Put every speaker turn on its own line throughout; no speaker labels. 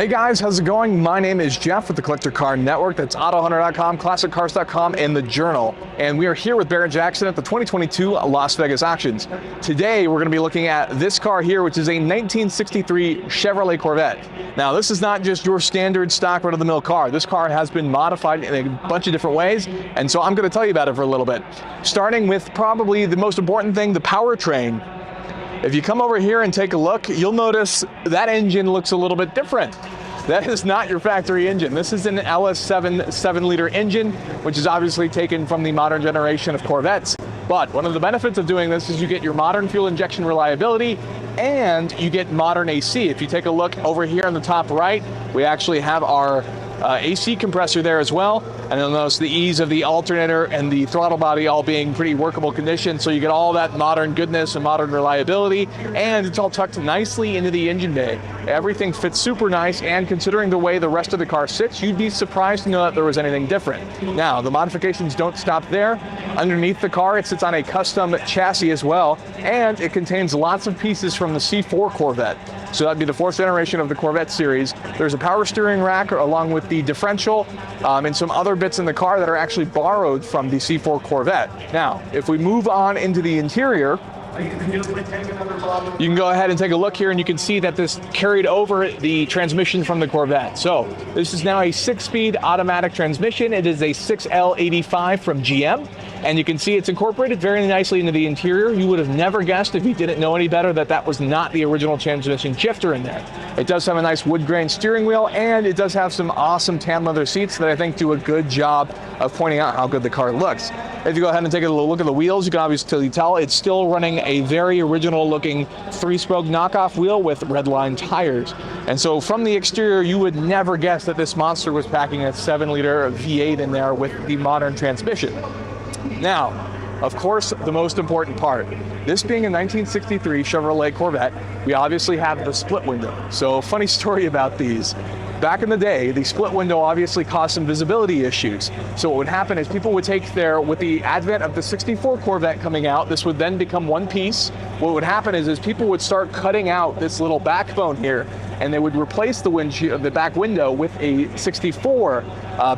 Hey guys, how's it going? My name is Jeff with the Collector Car Network. That's AutoHunter.com, ClassicCars.com, and The Journal. And we are here with Barrett-Jackson at the 2022 Las Vegas auctions. Today, we're going to be looking at this car here, which is a 1963 Chevrolet Corvette. Now, this is not just your standard stock run-of-the-mill car. This car has been modified in a bunch of different ways, and so I'm going to tell you about it for a little bit. Starting with probably the most important thing, the powertrain. If you come over here and take a look, you'll notice that engine looks a little bit different. That is not your factory engine. This is an LS7 7-liter engine, which is obviously taken from the modern generation of Corvettes. But one of the benefits of doing this is you get your modern fuel injection reliability and you get modern AC. If you take a look over here on the top right, we actually have our AC compressor there as well, and you'll notice the ease of the alternator and the throttle body all being pretty workable condition, so you get all that modern goodness and modern reliability, and it's all tucked nicely into the engine bay. Everything fits super nice, and considering the way the rest of the car sits, you'd be surprised to know that there was anything different. Now, the modifications don't stop there. Underneath the car, it sits on a custom chassis as well, and it contains lots of pieces from the C4 Corvette. So that'd be the fourth generation of the Corvette series. There's a power steering rack along with the differential and some other bits in the car that are actually borrowed from the C4 Corvette. Now, if we move on into the interior, you can go ahead and take a look here and you can see that this carried over the transmission from the Corvette. So this is now a 6-speed automatic transmission. It is a 6L85 from GM. And you can see it's incorporated very nicely into the interior. You would have never guessed, if you didn't know any better, that that was not the original transmission shifter in there. It does have a nice wood grain steering wheel, and it does have some awesome tan leather seats that I think do a good job of pointing out how good the car looks. If you go ahead and take a look at the wheels, you can obviously tell it's still running a very original looking 3-spoke knockoff wheel with red line tires. And so from the exterior, you would never guess that this monster was packing a 7-liter V8 in there with the modern transmission. Now, of course, the most important part. This being a 1963 Chevrolet Corvette, we obviously have the split window. So, funny story about these. Back in the day, the split window obviously caused some visibility issues. So what would happen is people would take with the advent of the 64 Corvette coming out, this would then become one piece. What would happen is people would start cutting out this little backbone here, and they would replace the back window with a 64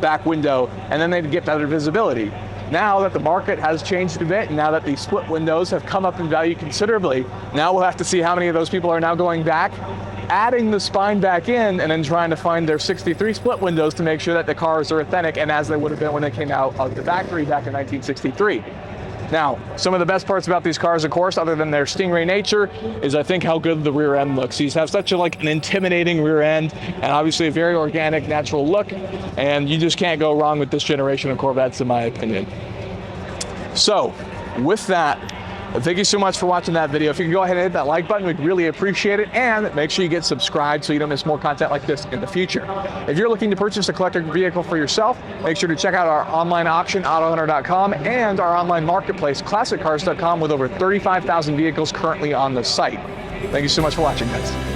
back window, and then they'd get better visibility. Now that the market has changed a bit, and now that the split windows have come up in value considerably, now we'll have to see how many of those people are now going back, adding the spine back in, and then trying to find their 63 split windows to make sure that the cars are authentic and as they would have been when they came out of the factory back in 1963. Now, some of the best parts about these cars, of course, other than their Stingray nature, is I think how good the rear end looks. These have such an intimidating rear end, and obviously a very organic, natural look, and you just can't go wrong with this generation of Corvettes, in my opinion. So, with that, thank you so much for watching that video. If you can go ahead and hit that like button, we'd really appreciate it, and make sure you get subscribed so you don't miss more content like this in the future. If you're looking to purchase a collector vehicle for yourself, make sure to check out our online auction, AutoHunter.com, and our online marketplace, ClassicCars.com, with over 35,000 vehicles currently on the site. Thank you so much for watching, guys.